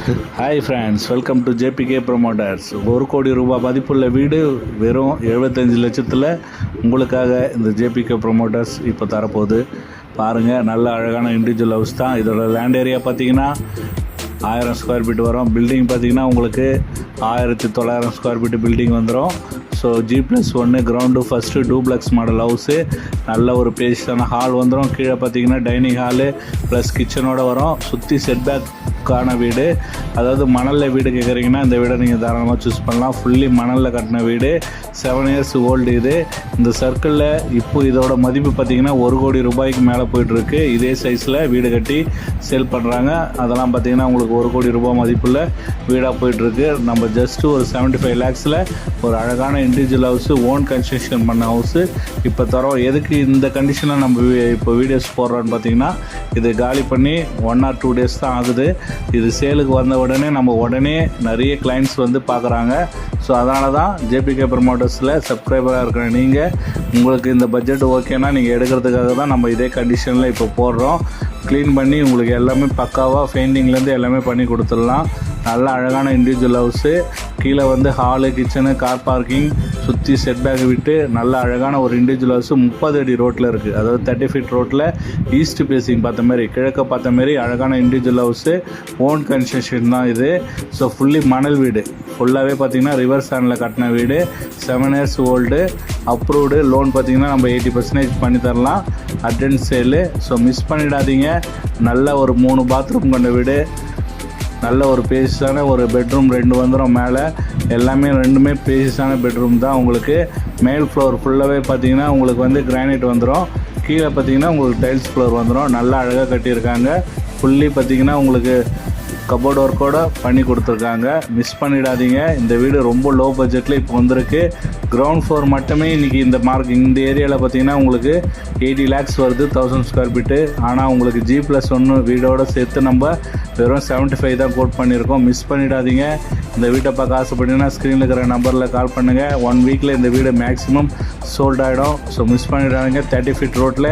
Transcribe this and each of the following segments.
Hi friends, welcome to JBK promoters. 1 கோடி ரூபாய் மதிப்புள்ள வீடு வெறும் 75 லட்சத்தில் உங்களுக்காக இந்த ஜேபிகே ப்ரொமோட்டர்ஸ் இப்போ தரப்போகுது. பாருங்கள், நல்ல அழகான இண்டிவிஜுவல் ஹவுஸ் தான். இதோட லேண்ட் ஏரியா பார்த்திங்கன்னா 1000 ஸ்கொயர் ஃபீட் வரும். பில்டிங் பார்த்திங்கன்னா உங்களுக்கு 1900 ஸ்கொயர் ஃபீட் பில்டிங் வந்துடும். So G+1 ground first duplex model house. நல்ல ஒரு பேஷான ஹால் வந்துடும். கீழே பார்த்திங்கன்னா டைனிங் ஹாலு ப்ளஸ் கிச்சனோடு வரும். சுற்றி செட்பேக்கான வீடு, அதாவது மணலில் வீடு கேட்குறீங்கன்னா இந்த வீடை நீங்கள் தாராளமாக சூஸ் பண்ணலாம். ஃபுல்லி மணலில் கட்டின வீடு, 7 இயர்ஸ் ஓல்டு இது. இந்த சர்க்கிளில் இப்போ இதோட மதிப்பு பார்த்திங்கன்னா 1 கோடி ரூபாய்க்கு மேலே போய்ட்டுருக்கு. இதே சைஸில் வீடு கட்டி சேல் பண்ணுறாங்க. அதெல்லாம் பார்த்திங்கன்னா உங்களுக்கு 1 கோடி ரூபாய் மதிப்புள்ள வீடாக போய்ட்டுருக்கு. நம்ம ஜஸ்ட்டு ஒரு 75 லேக்ஸில் ஒரு அழகான இண்டிவிஜுவல் ஹவுஸு, ஓன் கன்ஸ்ட்ரக்ஷன் பண்ண ஹவுஸு இப்போ தரோம். எதுக்கு இந்த கண்டிஷனில் நம்ம இப்போ வீடியோஸ் போடுறோன்னு பார்த்தீங்கன்னா, இது காலி பண்ணி 1 or 2 டேஸ் தான் ஆகுது. இது சேலுக்கு வந்த உடனே நம்ம உடனே நிறைய கிளைண்ட்ஸ் வந்து பார்க்குறாங்க. ஸோ அதனால தான் ஜேபிகே ப்ரொமோட்டர்ஸில் சப்ஸ்கிரைபராக இருக்கிற நீங்கள், உங்களுக்கு இந்த பட்ஜெட் ஓகேனா நீங்கள் எடுக்கிறதுக்காக தான் நம்ம இதே கண்டிஷனில் இப்போ போடுறோம். க்ளீன் பண்ணி உங்களுக்கு எல்லாமே பக்காவாக பெயிண்டிங்லேருந்து எல்லாமே பண்ணி கொடுத்துடலாம். நல்ல அழகான இண்டிவிஜுவல் ஹவுஸு. கீழே வந்து ஹாலு, கிச்சனு, கார் பார்க்கிங், சுற்றி செட்பேக் விட்டு நல்ல அழகான ஒரு இண்டிவிஜுவல் ஹவுஸு 30 அடி ரோட்டில் இருக்குது. அதாவது 30 ஃபீட் ரோட்டில் ஈஸ்ட் பேசிங் பார்த்த மாதிரி, கிழக்க பார்த்த மாதிரி அழகான இண்டிவிஜுவல் ஹவுஸு. ஓன் கன்ஸ்ட்ரக்ஷன் தான் இது. ஸோ ஃபுல்லி மணல் வீடு, ஃபுல்லாகவே பார்த்திங்கன்னா ரிவர் சாண்டில் கட்டின வீடு, 7 இயர்ஸ் ஓல்டு, அப்ரூவ்டு. லோன் பார்த்திங்கன்னா நம்ம 80% பண்ணி தரலாம். அட்வான்ஸ் சேலு. ஸோ மிஸ் பண்ணிடாதீங்க. நல்ல ஒரு 3 பாத்ரூம் கொண்ட வீடு, நல்ல ஒரு பேசிஸான ஒரு பெட்ரூம் 2 வந்துடும். மேலே எல்லாமே 2மே பேசிஸான பெட்ரூம் தான். உங்களுக்கு மேல் ஃப்ளோர் ஃபுல்லாகவே பார்த்திங்கன்னா உங்களுக்கு வந்து கிரானைட் வந்துடும். கீழே பார்த்திங்கன்னா உங்களுக்கு டைல்ஸ் ஃப்ளோர் வந்துடும். நல்லா அழகாக கட்டியிருக்காங்க. ஃபுல்லி பார்த்திங்கன்னா உங்களுக்கு கபோர்ட் ஒர்க்கோடு பண்ணி கொடுத்துருக்காங்க. மிஸ் பண்ணிடாதீங்க. இந்த வீடு ரொம்ப லோ பட்ஜெட்டில் இப்போ வந்திருக்கு. கிரவுண்ட் ஃப்ளோர் மட்டுமே இன்றைக்கி இந்த ஏரியாவில் பார்த்திங்கன்னா உங்களுக்கு 80 லேக்ஸ் வருது, 1000 ஸ்கொயர் ஃபீட்டு. ஆனால் உங்களுக்கு G+1 வீடோடு சேர்த்து நம்ம வெறும் 75 தான் கோட் பண்ணியிருக்கோம். மிஸ் பண்ணிடாதீங்க. இந்த வீட்டை பார்க்க ஆசைப்பட்டீங்கன்னா ஸ்க்ரீனில் இருக்கிற நம்பரில் கால் பண்ணுங்கள். 1 வீக்கில் இந்த வீடு மேக்ஸிமம் சோல்ட் ஆகிடும். ஸோ மிஸ் பண்ணிடாதீங்க. 30 ஃபீட் ரோட்டில்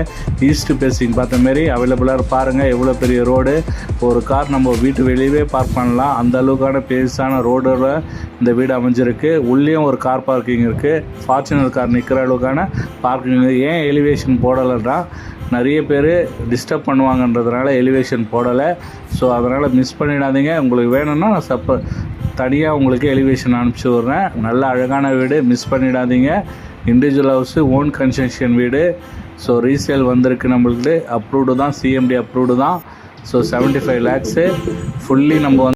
ஈஸ்ட் பேசிங் பார்த்த மாரி அவைலபிளாக பாருங்கள். எவ்வளோ பெரிய ரோடு. ஒரு கார் நம்ம வீட்டு வெளியவே பார்க் பண்ணலாம். அந்த அளவுக்கான பேஸான ரோடோட இந்த வீடு அமைஞ்சிருக்கு. உள்ளேயும் ஒரு கார் பார்க்கிங் இருக்குது. ஃபார்ச்சுனர் கார் நிற்கிற அளவுக்கான பார்க்கிங். ஏன் எலிவேஷன் போடலைன்னா நிறைய பேர் டிஸ்டர்ப் பண்ணுவாங்கன்றதுனால எலிவேஷன் போடலை. ஸோ அதனால் மிஸ் பண்ணிடாதீங்க. உங்களுக்கு வேணும்னா நான் தனியாக உங்களுக்கு எலிவேஷன் அனுப்பிச்சி விட்றேன். நல்ல அழகான வீடு, மிஸ் பண்ணிடாதீங்க. இண்டிவிஜுவல் ஹவுஸு, ஓன் கன்ஸ்ட்ரக்ஷன் வீடு. ஸோ ரீசேல் வந்திருக்கு நம்மளுக்கு. அப்ரூவ்டு தான், CMD அப்ரூவ்டு தான். ஸோ 75 லேக்ஸு ஃபுல்லி நம்ம